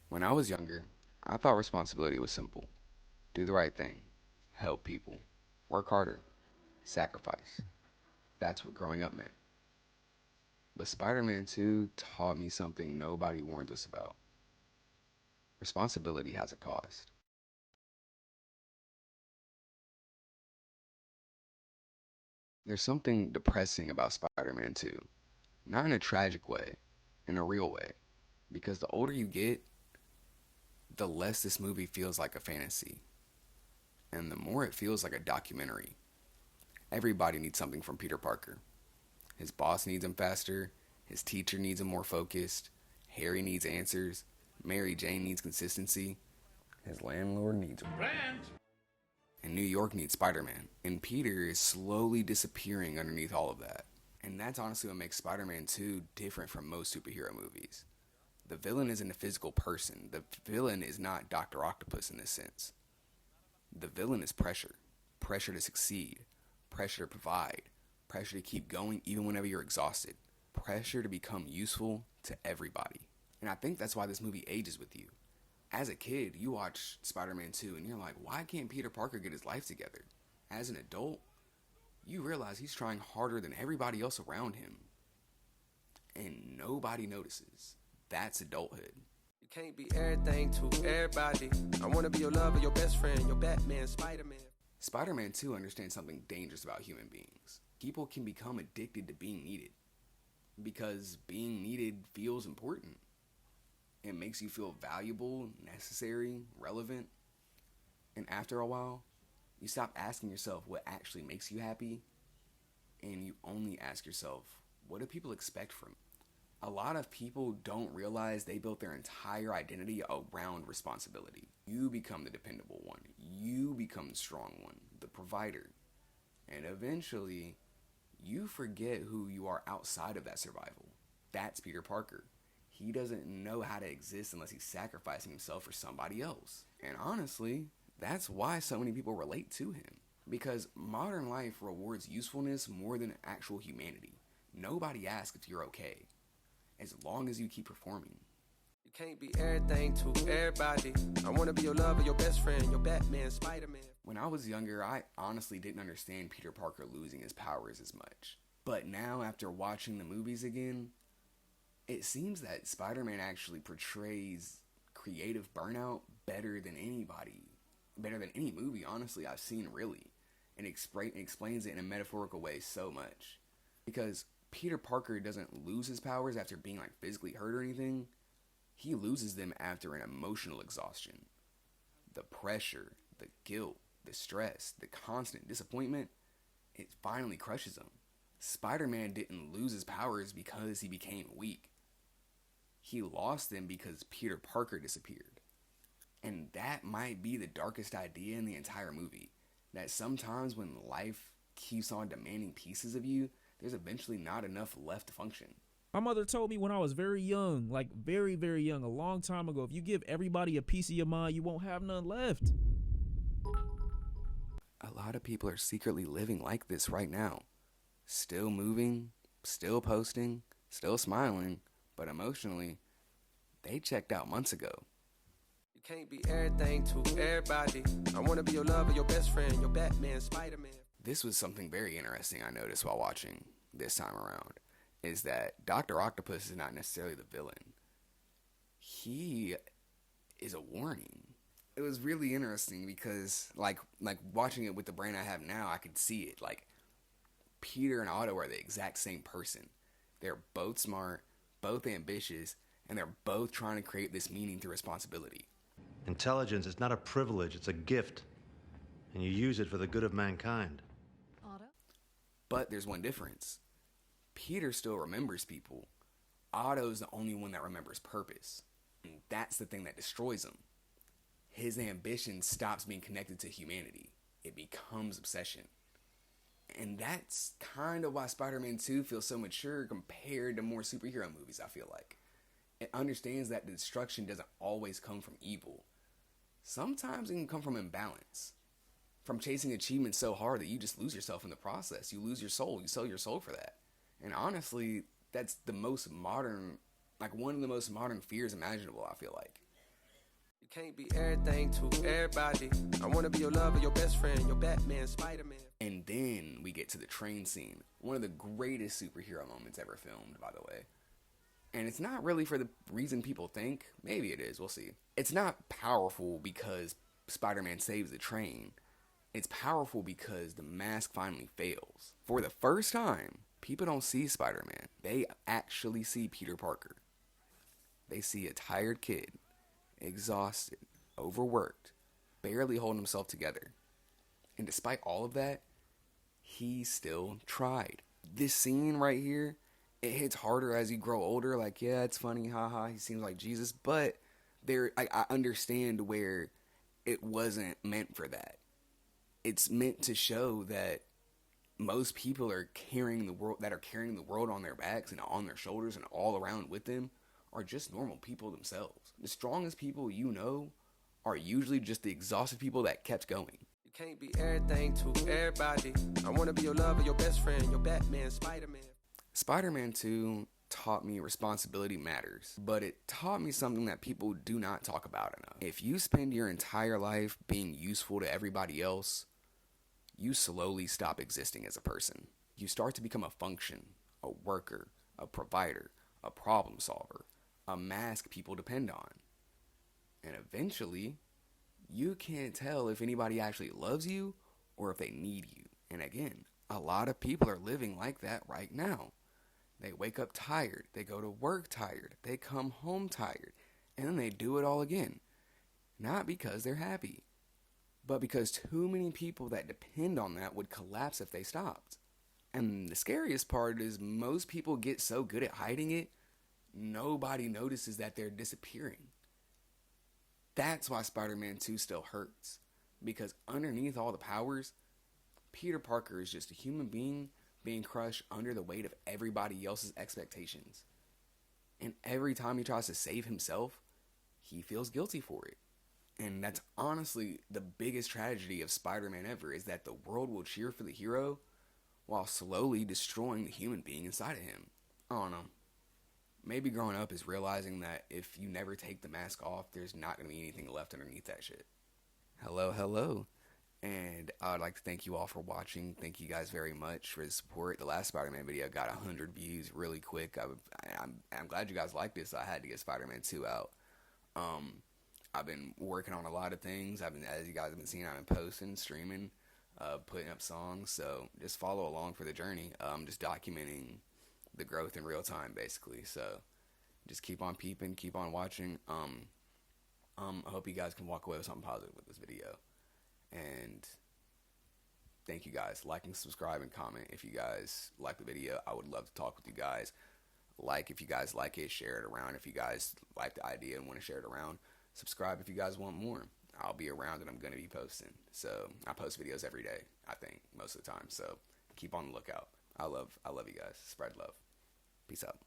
When I was younger, I thought responsibility was simple: do the right thing, help people, work harder, sacrifice. That's what growing up meant. But Spider Man 2 taught me something nobody warned us about. Responsibility has a cost. There's something depressing about Spider Man 2. Not in a tragic way, in a real way. Because the older you get, the less this movie feels like a fantasy, and the more it feels like a documentary. Everybody needs something from Peter Parker. His boss needs him faster, his teacher needs him more focused, Harry needs answers, Mary Jane needs consistency, his landlord needs rent, and New York needs Spider Man. And Peter is slowly disappearing underneath all of that. And that's honestly what makes Spider Man 2 different from most superhero movies. The villain isn't a physical person. The villain is not Dr. Octopus in this sense. The villain is pressure. Pressure to succeed. Pressure to provide. Pressure to keep going even whenever you're exhausted. Pressure to become useful to everybody. And I think that's why this movie ages with you. As a kid, you watch Spider-Man 2 and you're like, why can't Peter Parker get his life together? As an adult, you realize he's trying harder than everybody else around him. And nobody notices. That's adulthood. You can't be everything to everybody. I want to be your lover, your best friend, your Batman, Spider-Man. Spider-Man 2 understands something dangerous about human beings. People can become addicted to being needed because being needed feels important. It makes you feel valuable, necessary, relevant. And after a while, you stop asking yourself what actually makes you happy, and you only ask yourself, what do people expect from me? A lot of people don't realize they built their entire identity around responsibility. You become the dependable one. You become the strong one, the provider. And eventually, you forget who you are outside of that survival. That's Peter Parker. He doesn't know how to exist unless he's sacrificing himself for somebody else. And honestly, that's why so many people relate to him. Because modern life rewards usefulness more than actual humanity. Nobody asks if you're okay, as long as you keep performing. You can't be everything to everybody. I want to be your lover, your best friend, your Batman, Spider-Man. When I was younger, I honestly didn't understand Peter Parker losing his powers as much. But now, after watching the movies again, it seems that Spider-Man actually portrays creative burnout better than anybody. Better than any movie, honestly, I've seen, really. And explains it in a metaphorical way so much. Because Peter Parker doesn't lose his powers after being like physically hurt or anything. He loses them after an emotional exhaustion. The pressure, the guilt, the stress, the constant disappointment, it finally crushes him. Spider-Man didn't lose his powers because he became weak. He lost them because Peter Parker disappeared. And that might be the darkest idea in the entire movie. That sometimes when life keeps on demanding pieces of you, there's eventually not enough left to function. My mother told me when I was very young, like very, very young, a long time ago, if you give everybody a piece of your mind, you won't have none left. A lot of people are secretly living like this right now. Still moving, still posting, still smiling, but emotionally, they checked out months ago. You can't be everything to everybody. I want to be your lover, your best friend, your Batman, Spider-Man. This was something very interesting I noticed while watching this time around, is that Dr. Octopus is not necessarily the villain. He is a warning. It was really interesting because like watching it with the brain I have now, I could see it. Like Peter and Otto are the exact same person. They're both smart, both ambitious, and they're both trying to create this meaning through responsibility. Intelligence is not a privilege, it's a gift. And you use it for the good of mankind. Otto? But there's one difference. Peter still remembers people. Otto's the only one that remembers purpose. And that's the thing that destroys him. His ambition stops being connected to humanity. It becomes obsession. And that's kind of why Spider-Man 2 feels so mature compared to more superhero movies, I feel like. It understands that destruction doesn't always come from evil. Sometimes it can come from imbalance. From chasing achievements so hard that you just lose yourself in the process. You lose your soul. You sell your soul for that. And honestly, that's the most modern, like one of the most modern fears imaginable, I feel like. You can't be everything to everybody. I wanna be your lover, your best friend, your Batman, Spider-Man. And then we get to the train scene. One of the greatest superhero moments ever filmed, by the way. And it's not really for the reason people think. Maybe it is, we'll see. It's not powerful because Spider-Man saves the train. It's powerful because the mask finally fails. For the first time, people don't see Spider-Man. They actually see Peter Parker. They see a tired kid, exhausted, overworked, barely holding himself together. And despite all of that, he still tried. This scene right here, it hits harder as you grow older. Like, yeah, it's funny, haha, he seems like Jesus. But I understand where it wasn't meant for that. It's meant to show that most people are carrying the world on their backs and on their shoulders and all around with them are just normal people themselves. The strongest people you know are usually just the exhausted people that kept going. You can't be everything to everybody. I wanna be your lover, your best friend, your Batman, Spider-Man. Spider-Man 2 taught me responsibility matters, but it taught me something that people do not talk about enough. If you spend your entire life being useful to everybody else, you slowly stop existing as a person. You start to become a function, a worker, a provider, a problem solver, a mask people depend on. And eventually, you can't tell if anybody actually loves you or if they need you. And again, a lot of people are living like that right now. They wake up tired, they go to work tired, they come home tired, and then they do it all again. Not because they're happy, but because too many people that depend on that would collapse if they stopped. And the scariest part is most people get so good at hiding it, nobody notices that they're disappearing. That's why Spider-Man 2 still hurts. Because underneath all the powers, Peter Parker is just a human being crushed under the weight of everybody else's expectations. And every time he tries to save himself, he feels guilty for it. And that's honestly the biggest tragedy of Spider-Man ever, is that the world will cheer for the hero while slowly destroying the human being inside of him. I don't know. Maybe growing up is realizing that if you never take the mask off, there's not going to be anything left underneath that shit. Hello. And I would like to thank you all for watching. Thank you guys very much for the support. The last Spider-Man video got 100 views really quick. I'm glad you guys liked this. I had to get Spider-Man 2 out. I've been working on a lot of things. As you guys have been seeing, I've been posting, streaming, putting up songs. So just follow along for the journey. Just documenting the growth in real time, basically. So just keep on peeping, keep on watching. I hope you guys can walk away with something positive with this video. And thank you guys. Like and subscribe and comment if you guys like the video. I would love to talk with you guys. Like if you guys like it, share it around if you guys like the idea and want to share it around. Subscribe if you guys want more. I'll be around and I'm going to be posting. So I post videos every day, I think, most of the time. So keep on the lookout. I love you guys. Spread love. Peace out.